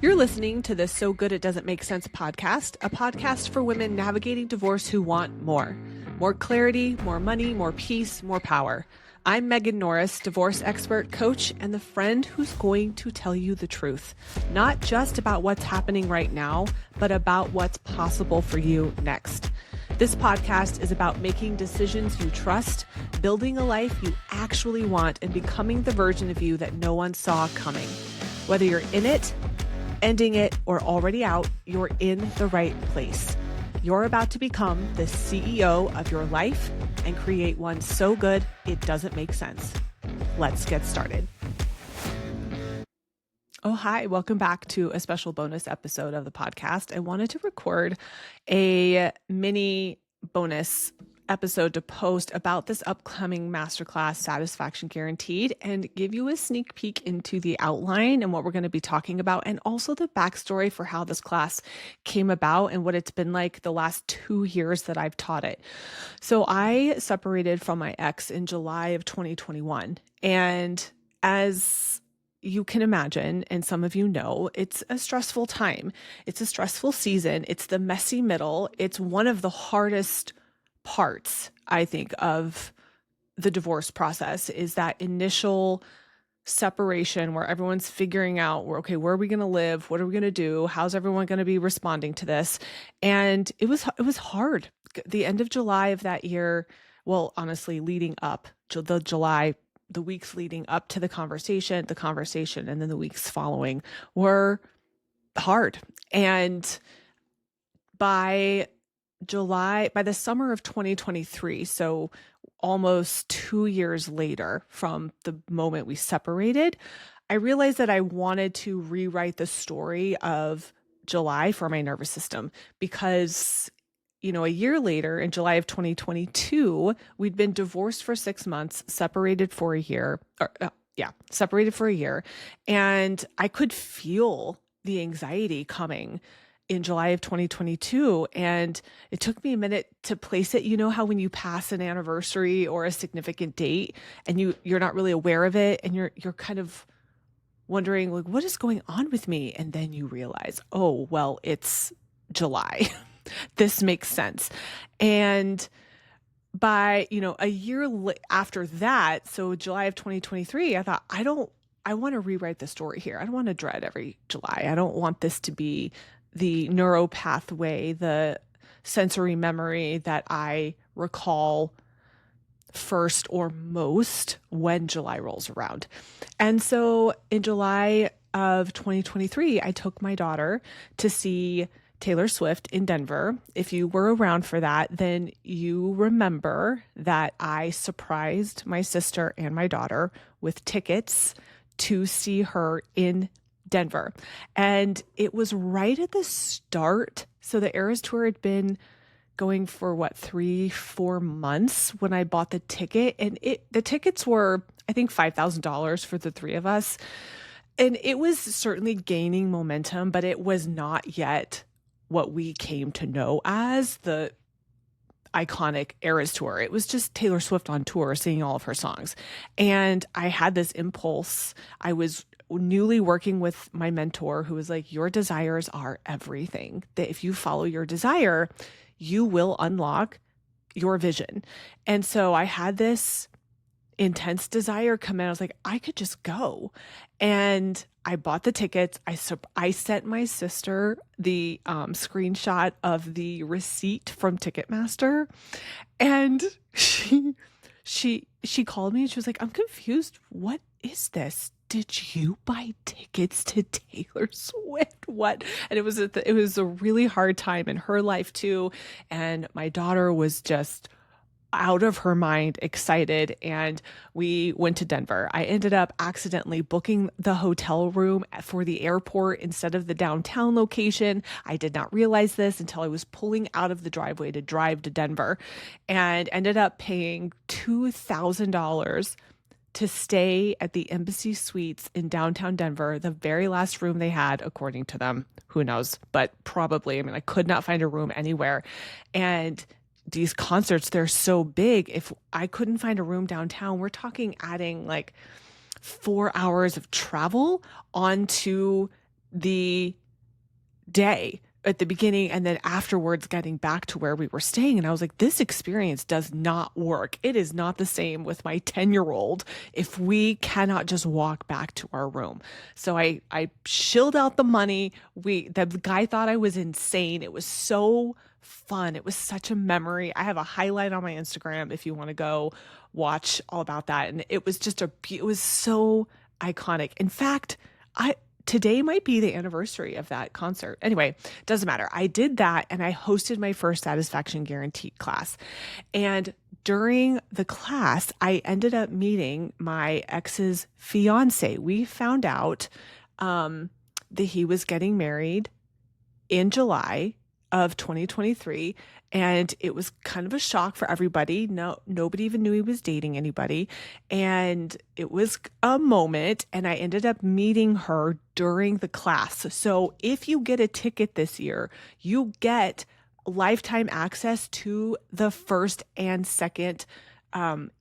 You're listening to the So Good It Doesn't Make Sense podcast, a podcast for women navigating divorce who want more. More clarity, more money, more peace, more power. I'm Megan Norris, divorce expert, coach, and the friend who's going to tell you the truth. Not just about what's happening right now, but about what's possible for you next. This podcast is about making decisions you trust, building a life you actually want, and becoming the version of you that no one saw coming. Whether you're in it, ending it, or already out, you're in the right place. You're about to become the CEO of your life and create one so good it doesn't make sense. Let's get started. Oh, hi. Welcome back to a special bonus episode of the podcast. I wanted to record a mini bonus episode to post about this upcoming masterclass, Satisfaction Guaranteed, and give you a sneak peek into the outline and what we're going to be talking about, and also the backstory for how this class came about and what it's been like the last 2 years that I've taught it. So I separated from my ex in July of 2021. And as you can imagine, and some of you know, it's a stressful time. It's a stressful season. It's the messy middle. It's one of the hardest parts, I think, of the divorce process is that initial separation where everyone's figuring out, okay, where are we going to live? What are we going to do? How's everyone going to be responding to this? And it was hard. The end of July of that year, well, honestly, leading up to the weeks leading up to the conversation, and then the weeks following were hard. And by the summer of 2023, so almost 2 years later from the moment we separated, I realized that I wanted to rewrite the story of July for my nervous system because, a year later in July of 2022, we'd been divorced for 6 months, separated for a year. And I could feel the anxiety coming in July of 2022. And it took me a minute to place it. You know how when you pass an anniversary or a significant date and you're not really aware of it and you're kind of wondering, like, what is going on with me? And then you realize, oh, well, it's July. This makes sense. And by, a year after that, so July of 2023, I thought, I want to rewrite the story here. I don't want to dread every July. I don't want this to be the neuro pathway, the sensory memory that I recall first or most when July rolls around. And so in July of 2023, I took my daughter to see Taylor Swift in Denver. If you were around for that, then you remember that I surprised my sister and my daughter with tickets to see her in Denver. And it was right at the start. So the Eras Tour had been going for 3-4 months when I bought the ticket. And the tickets were, I think, $5,000 for the three of us. And it was certainly gaining momentum, but it was not yet what we came to know as the iconic Eras Tour. It was just Taylor Swift on tour singing all of her songs. And I had this impulse. I was newly working with my mentor who was like, your desires are everything. That if you follow your desire, you will unlock your vision. And so I had this intense desire come in. I was like, I could just go. And I bought the tickets. I sent my sister the screenshot of the receipt from Ticketmaster. And she called me and she was like, I'm confused. What is this? Did you buy tickets to Taylor Swift? What? And it was a really hard time in her life too. And my daughter was just out of her mind excited. And we went to Denver. I ended up accidentally booking the hotel room for the airport instead of the downtown location. I did not realize this until I was pulling out of the driveway to drive to Denver and ended up paying $2,000 to stay at the Embassy Suites in downtown Denver, the very last room they had, according to them. Who knows? But probably. I could not find a room anywhere. And these concerts, they're so big. If I couldn't find a room downtown, we're talking adding 4 hours of travel onto the day at the beginning and then afterwards getting back to where we were staying. And I was like, this experience does not work. It is not the same with my 10-year-old if we cannot just walk back to our room. So I shilled out the money. The guy thought I was insane. It was so fun. It was such a memory. I have a highlight on my Instagram if you want to go watch all about that. And it was it was so iconic. In fact, today might be the anniversary of that concert. Anyway, doesn't matter. I did that and I hosted my first Satisfaction Guaranteed class. And during the class, I ended up meeting my ex's fiance. We found out that he was getting married in July of 2023. And it was kind of a shock for everybody. Nobody even knew he was dating anybody. And it was a moment. And I ended up meeting her during the class. So if you get a ticket this year, you get lifetime access to the first and second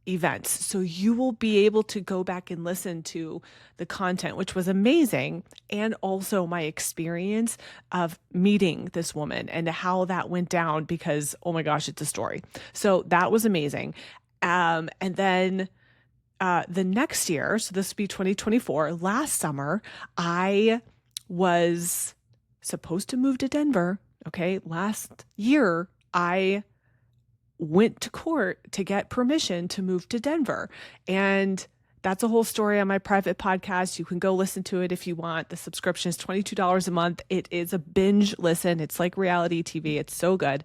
events. So you will be able to go back and listen to the content, which was amazing. And also my experience of meeting this woman and how that went down because, oh my gosh, it's a story. So that was amazing. And then the next year, so this would be 2024, last summer, I was supposed to move to Denver. Okay. Last year, I went to court to get permission to move to Denver. And that's a whole story on my private podcast. You can go listen to it if you want. The subscription is $22 a month. It is a binge listen. It's like reality TV. It's so good.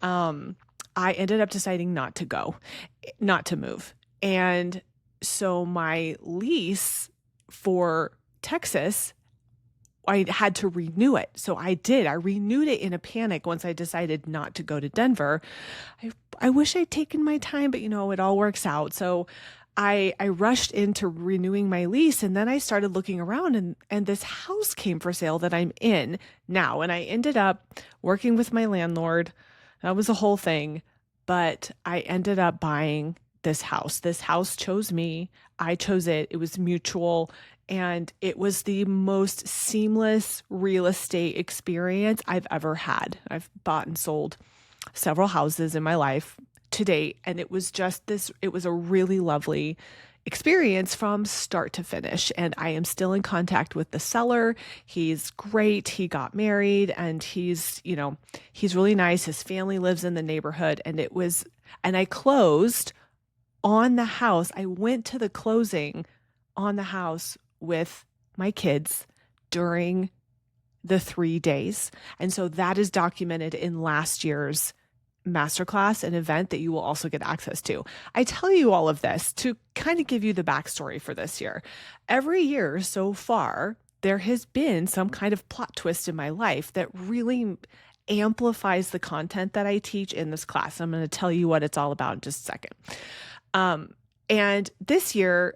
I ended up deciding not to move. And so my lease for Texas, I had to renew it. So I did. I renewed it in a panic once I decided not to go to Denver. I wish I'd taken my time, but it all works out. So I rushed into renewing my lease and then I started looking around and this house came for sale that I'm in now. And I ended up working with my landlord. That was a whole thing, but I ended up buying this house. This house chose me. I chose it. It was mutual. And it was the most seamless real estate experience I've ever had. I've bought and sold several houses in my life to date. And it was a really lovely experience from start to finish. And I am still in contact with the seller. He's great. He got married and he's really nice. His family lives in the neighborhood. And I closed on the house. I went to the closing on the house with my kids during the 3 days. And so that is documented in last year's masterclass, an event that you will also get access to. I tell you all of this to kind of give you the backstory for this year. Every year so far, there has been some kind of plot twist in my life that really amplifies the content that I teach in this class. I'm going to tell you what it's all about in just a second. And this year,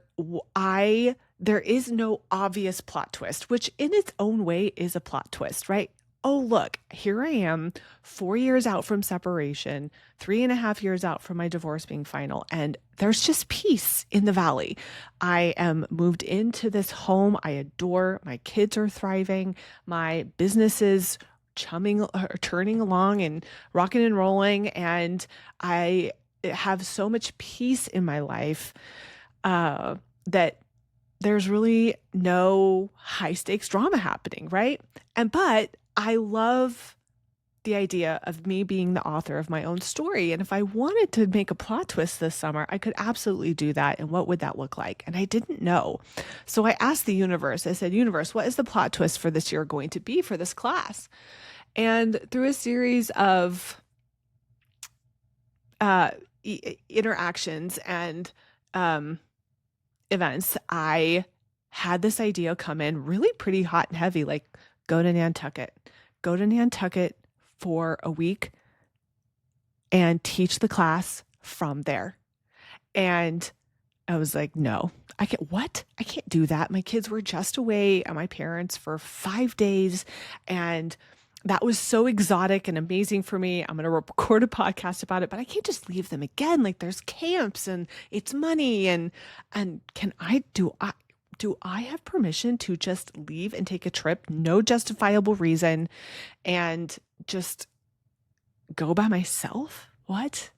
there is no obvious plot twist, which in its own way is a plot twist, right? Oh, look, here I am 4 years out from separation, 3.5 years out from my divorce being final, and there's just peace in the valley. I am moved into this home I adore. My kids are thriving. My business is turning along and rocking and rolling. And I have so much peace in my life that there's really no high stakes drama happening, right? But I love the idea of me being the author of my own story. And if I wanted to make a plot twist this summer, I could absolutely do that. And what would that look like? And I didn't know. So I asked the universe, I said, universe, what is the plot twist for this year going to be for this class? And through a series of interactions and events, I had this idea come in really pretty hot and heavy, like go to Nantucket for a week and teach the class from there. And I was like, no, I can't do that. My kids were just away at my parents' for 5 days. And that was so exotic and amazing for me. I'm going to record a podcast about it, but I can't just leave them again. Like there's camps and it's money and can do I have permission to just leave and take a trip, no justifiable reason, and just go by myself? What?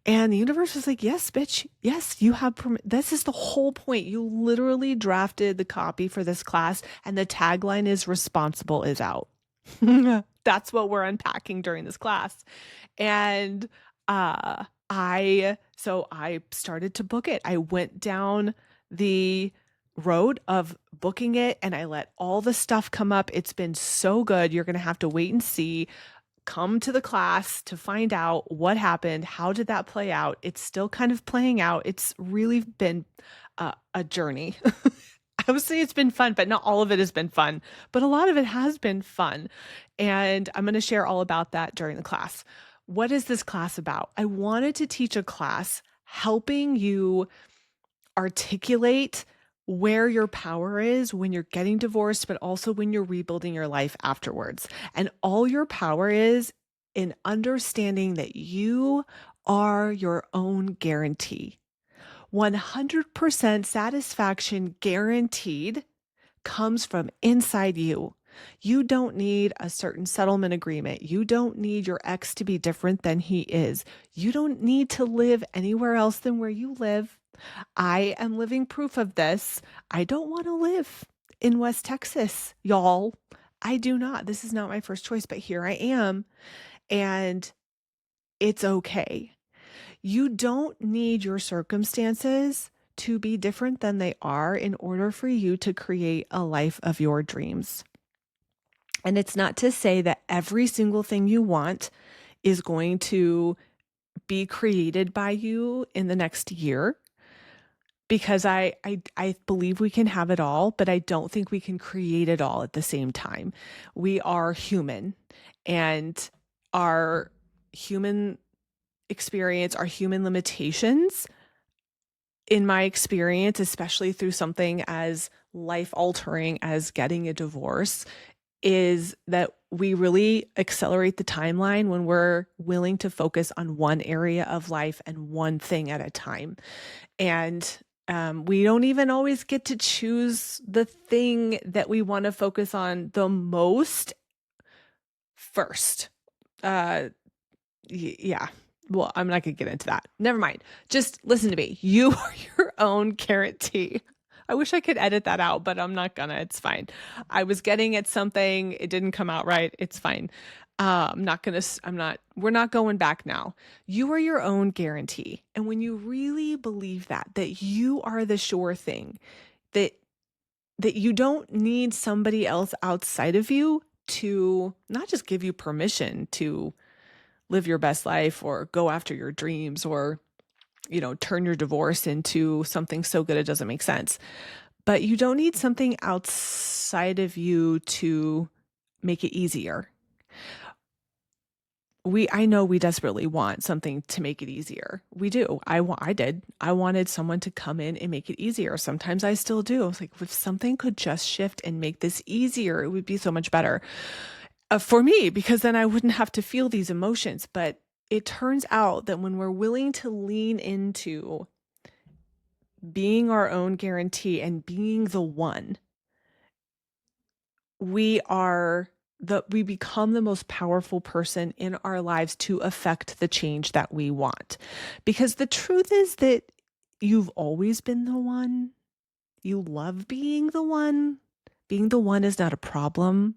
And the universe was like, yes, bitch. Yes, you have this is the whole point. You literally drafted the copy for this class, and the tagline is responsible is out. That's what we're unpacking during this class. And I started to book it. I went down the road of booking it and I let all the stuff come up. It's been so good. You're going to have to wait and see. Come to the class to find out what happened. How did that play out? It's still kind of playing out. It's really been a journey. I would say it's been fun, but not all of it has been fun, but a lot of it has been fun. And I'm going to share all about that during the class. What is this class about? I wanted to teach a class helping you articulate where your power is when you're getting divorced, but also when you're rebuilding your life afterwards. And all your power is in understanding that you are your own guarantee. 100% satisfaction guaranteed comes from inside you. You don't need a certain settlement agreement. You don't need your ex to be different than he is. You don't need to live anywhere else than where you live. I am living proof of this. I don't want to live in West Texas, y'all. I do not. This is not my first choice, but here I am. And it's okay. You don't need your circumstances to be different than they are in order for you to create a life of your dreams. And it's not to say that every single thing you want is going to be created by you in the next year, because I believe we can have it all, but I don't think we can create it all at the same time. We are human, and our human experience, our human limitations, in my experience, especially through something as life-altering as getting a divorce, is that we really accelerate the timeline when we're willing to focus on one area of life and one thing at a time. And we don't even always get to choose the thing that we want to focus on the most first. Yeah. Well, I'm not going to get into that. Never mind. Just listen to me. You are your own guarantee. I wish I could edit that out, but I'm not gonna. It's fine. I was getting at something. It didn't come out right. It's fine. We're not going back now. You are your own guarantee. And when you really believe that you are the sure thing, that you don't need somebody else outside of you to not just give you permission to live your best life or go after your dreams or, turn your divorce into something so good it doesn't make sense. But you don't need something outside of you to make it easier. I know we desperately want something to make it easier. We do. I did. I wanted someone to come in and make it easier. Sometimes I still do. I was like, if something could just shift and make this easier, it would be so much better for me, because then I wouldn't have to feel these emotions. But it turns out that when we're willing to lean into being our own guarantee and being the one, we become the most powerful person in our lives to affect the change that we want. Because the truth is that you've always been the one. You love being the one. Being the one is not a problem.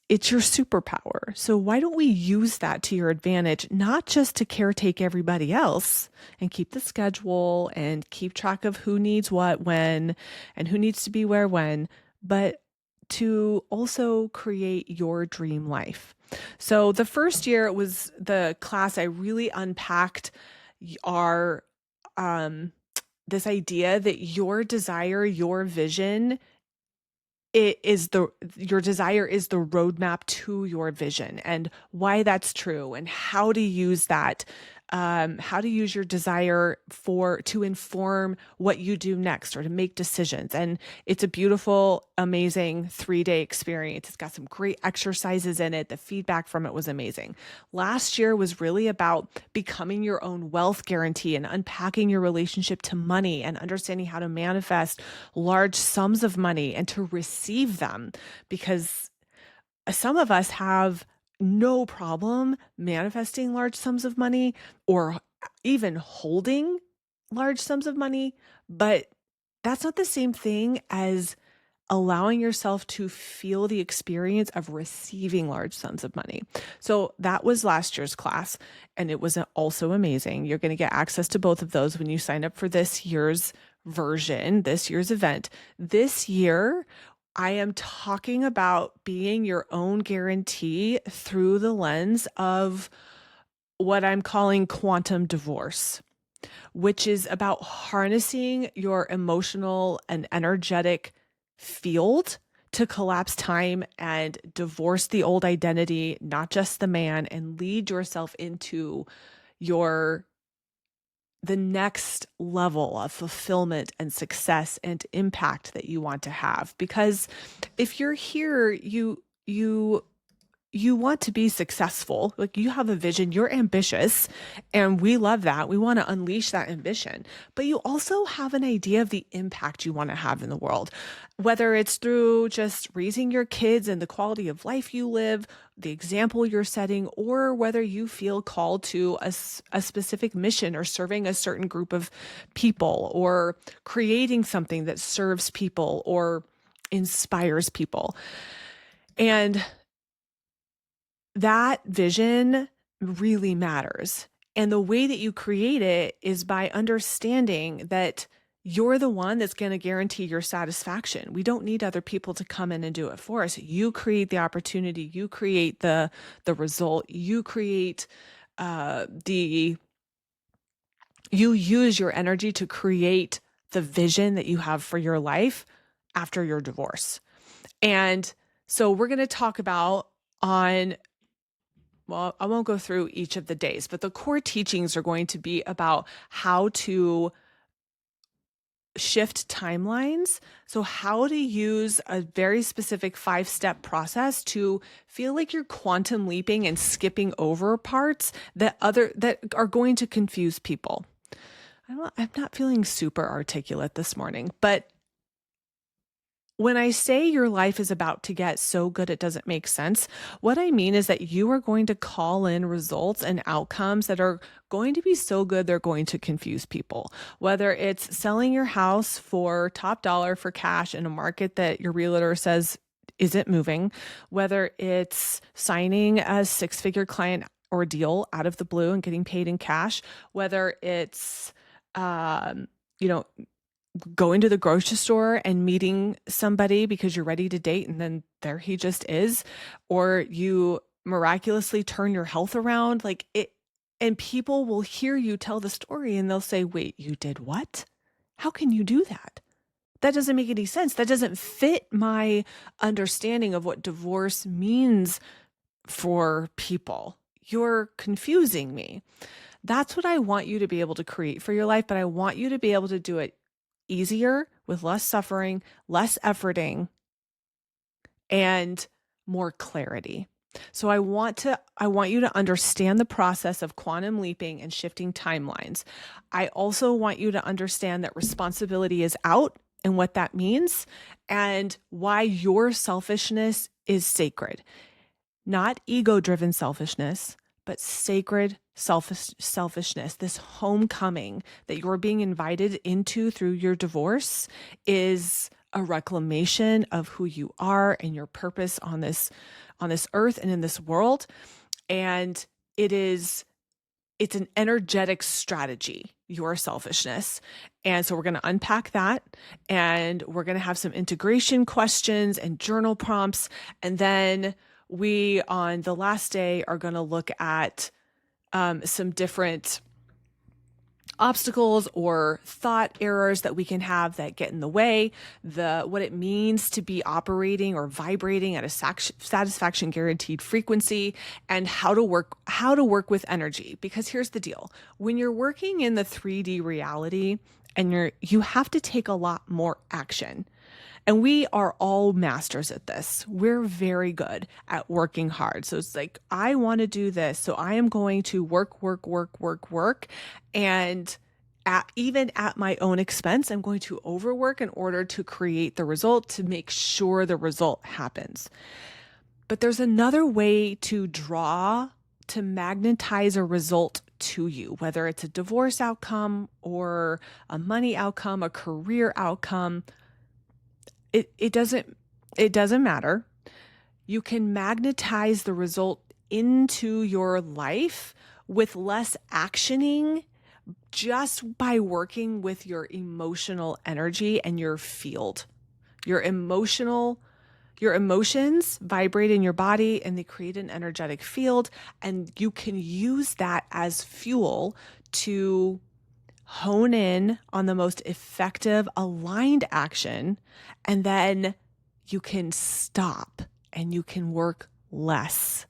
It's your superpower. So why don't we use that to your advantage, not just to caretake everybody else and keep the schedule and keep track of who needs what when and who needs to be where when, but to also create your dream life. So the first year, it was the class I really unpacked our this idea that your desire, your vision, your desire is the roadmap to your vision, and why that's true and how to use that how to use your desire to inform what you do next or to make decisions. And it's a beautiful, amazing 3-day experience. It's got some great exercises in it. The feedback from it was amazing. Last year was really about becoming your own wealth guarantee and unpacking your relationship to money and understanding how to manifest large sums of money and to receive them, because some of us have no problem manifesting large sums of money or even holding large sums of money, but that's not the same thing as allowing yourself to feel the experience of receiving large sums of money. So that was last year's class, and it was also amazing. You're going to get access to both of those when you sign up for this year's version, this year's event. This year, I am talking about being your own guarantee through the lens of what I'm calling quantum divorce, which is about harnessing your emotional and energetic field to collapse time and divorce the old identity, not just the man, and lead yourself into the next level of fulfillment and success and impact that you want to have. Because if you're here, you want to be successful, like you have a vision, you're ambitious, and we love that. We want to unleash that ambition, but you also have an idea of the impact you want to have in the world, whether it's through just raising your kids and the quality of life you live, the example you're setting, or whether you feel called to a specific mission or serving a certain group of people or creating something that serves people or inspires people. And that vision really matters. And the way that you create it is by understanding that you're the one that's going to guarantee your satisfaction. We don't need other people to come in and do it for us. You create the opportunity, you create the result, you create you use your energy to create the vision that you have for your life after your divorce. And so we're going to talk about well, I won't go through each of the days, but the core teachings are going to be about how to shift timelines. So how to use a very specific 5-step process to feel like you're quantum leaping and skipping over parts that are going to confuse people. I'm not feeling super articulate this morning, but when I say your life is about to get so good it doesn't make sense, what I mean is that you are going to call in results and outcomes that are going to be so good they're going to confuse people. Whether it's selling your house for top dollar for cash in a market that your realtor says isn't moving, whether it's signing a 6-figure client or deal out of the blue and getting paid in cash, whether it's going to the grocery store and meeting somebody because you're ready to date and then there he just is, or you miraculously turn your health around, and people will hear you tell the story and they'll say, wait, you did what? How can you do that? That doesn't make any sense. That doesn't fit my understanding of what divorce means for people. You're confusing me. That's what I want you to be able to create for your life, but I want you to be able to do it easier, with less suffering, less efforting, and more clarity. So I want you to understand the process of quantum leaping and shifting timelines. I also want you to understand that responsibility is out and what that means and why your selfishness is sacred. Not ego-driven selfishness, but sacred selfishness. This homecoming that you're being invited into through your divorce is a reclamation of who you are and your purpose on this earth and in this world. And it's an energetic strategy, your selfishness. And so we're going to unpack that, and we're going to have some integration questions and journal prompts. And then we, on the last day, are going to look at some different obstacles or thought errors that we can have that get in the way, what it means to be operating or vibrating at a satisfaction guaranteed frequency, and how to work with energy. Because here's the deal. When you're working in the 3D reality and you have to take a lot more action. And we are all masters at this. We're very good at working hard. So it's like, I want to do this. So I am going to work. And even at my own expense, I'm going to overwork in order to create the result, to make sure the result happens. But there's another way to magnetize a result to you, whether it's a divorce outcome or a money outcome, a career outcome. It doesn't matter. You can magnetize the result into your life with less actioning, just by working with your emotional energy and your field. Your emotions vibrate in your body and they create an energetic field, and you can use that as fuel to hone in on the most effective aligned action, and then you can stop and you can work less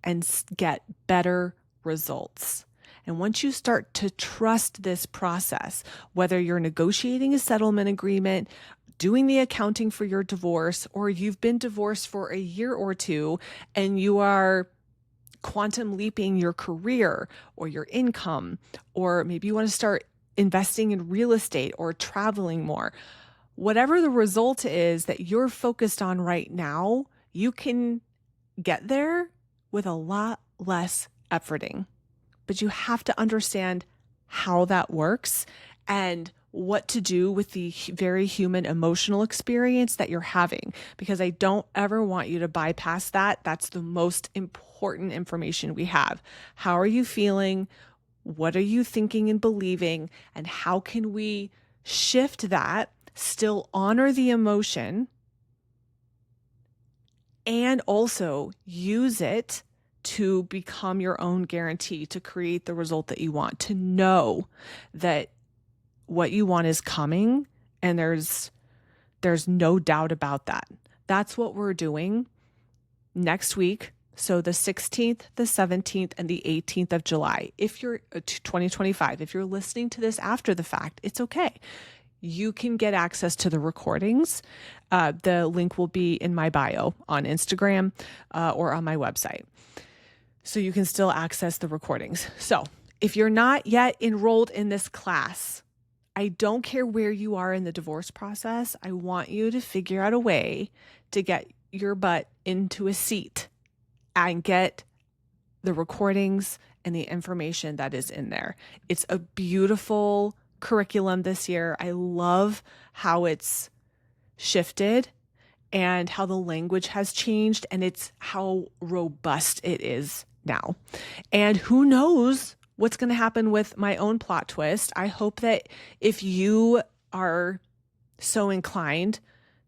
and get better results. And once you start to trust this process, whether you're negotiating a settlement agreement, doing the accounting for your divorce, or you've been divorced for a year or two and you are quantum leaping your career or your income, or maybe you want to start investing in real estate or traveling more. Whatever the result is that you're focused on right now, you can get there with a lot less efforting. But you have to understand how that works and what to do with the very human emotional experience that you're having, because I don't ever want you to bypass that. That's the most important information we have. How are you feeling? What are you thinking and believing? And how can we shift that, still honor the emotion, and also use it to become your own guarantee, to create the result that you want, to know that what you want is coming, and there's no doubt about that. That's what we're doing next week. So the 16th, the 17th, and the 18th of July. If you're 2025, if you're listening to this after the fact, it's okay. You can get access to the recordings. The link will be in my bio on Instagram or on my website. So you can still access the recordings. So if you're not yet enrolled in this class, I don't care where you are in the divorce process. I want you to figure out a way to get your butt into a seat and get the recordings and the information that is in there. It's a beautiful curriculum this year. I love how it's shifted and how the language has changed, and it's how robust it is now. And who knows what's going to happen with my own plot twist. I hope that if you are so inclined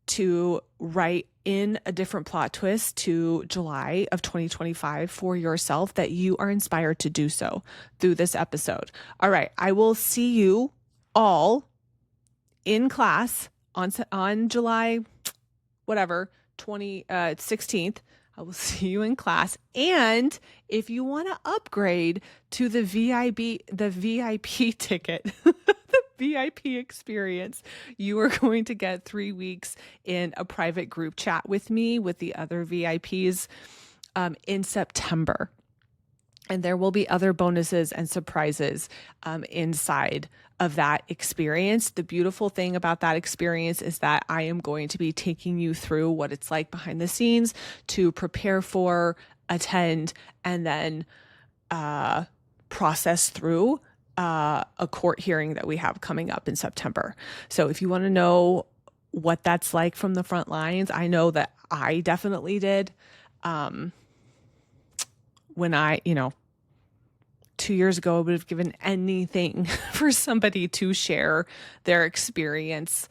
to write in a different plot twist to July of 2025 for yourself, that you are inspired to do so through this episode. All right. I will see you all in class on July, 16th. I will see you in class. And if you want to upgrade to the VIP ticket, the VIP experience, you are going to get 3 weeks in a private group chat with me, with the other VIPs in September. And there will be other bonuses and surprises inside of that experience. The beautiful thing about that experience is that I am going to be taking you through what it's like behind the scenes to prepare for, attend, and then process through a court hearing that we have coming up in September. So if you want to know what that's like from the front lines, I know that I definitely did. When 2 years ago, I would have given anything for somebody to share their experience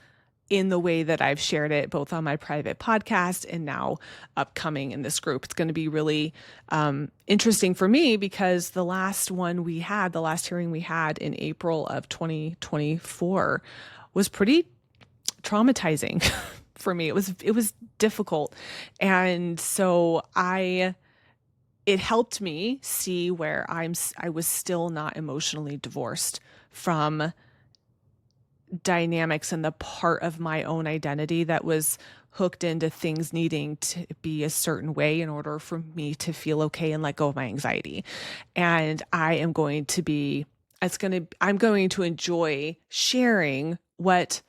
in the way that I've shared it, both on my private podcast and now upcoming in this group. It's going to be really interesting for me because the last hearing we had in April of 2024 was pretty traumatizing for me. It was difficult. And so it helped me see where I was still not emotionally divorced from dynamics and the part of my own identity that was hooked into things needing to be a certain way in order for me to feel okay and let go of my anxiety. And I'm going to enjoy sharing what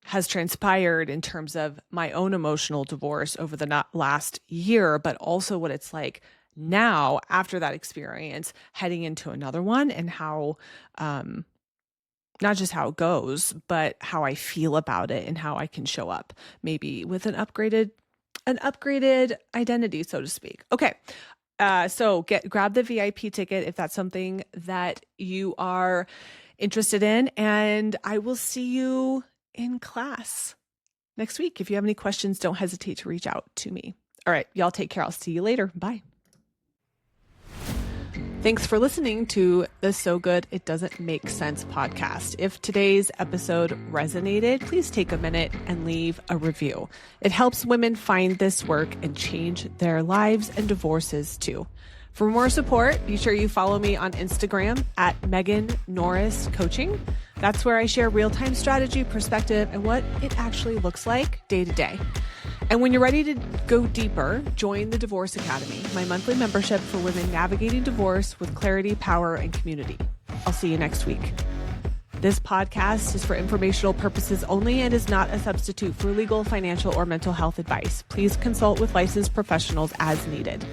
has transpired in terms of my own emotional divorce over the last year, but also what it's like now after that experience, heading into another one, and how, not just how it goes, but how I feel about it and how I can show up maybe with an upgraded identity, so to speak. Okay. So grab the VIP ticket if that's something that you are interested in, and I will see you in class next week. If you have any questions, don't hesitate to reach out to me. All right, y'all take care. I'll see you later. Bye. Thanks for listening to the So Good It Doesn't Make Sense podcast. If today's episode resonated, please take a minute and leave a review. It helps women find this work and change their lives and divorces too. For more support, be sure you follow me on Instagram at Megan Norris Coaching. That's where I share real-time strategy, perspective, and what it actually looks like day to day. And when you're ready to go deeper, join the Divorce Academy, my monthly membership for women navigating divorce with clarity, power, and community. I'll see you next week. This podcast is for informational purposes only and is not a substitute for legal, financial, or mental health advice. Please consult with licensed professionals as needed.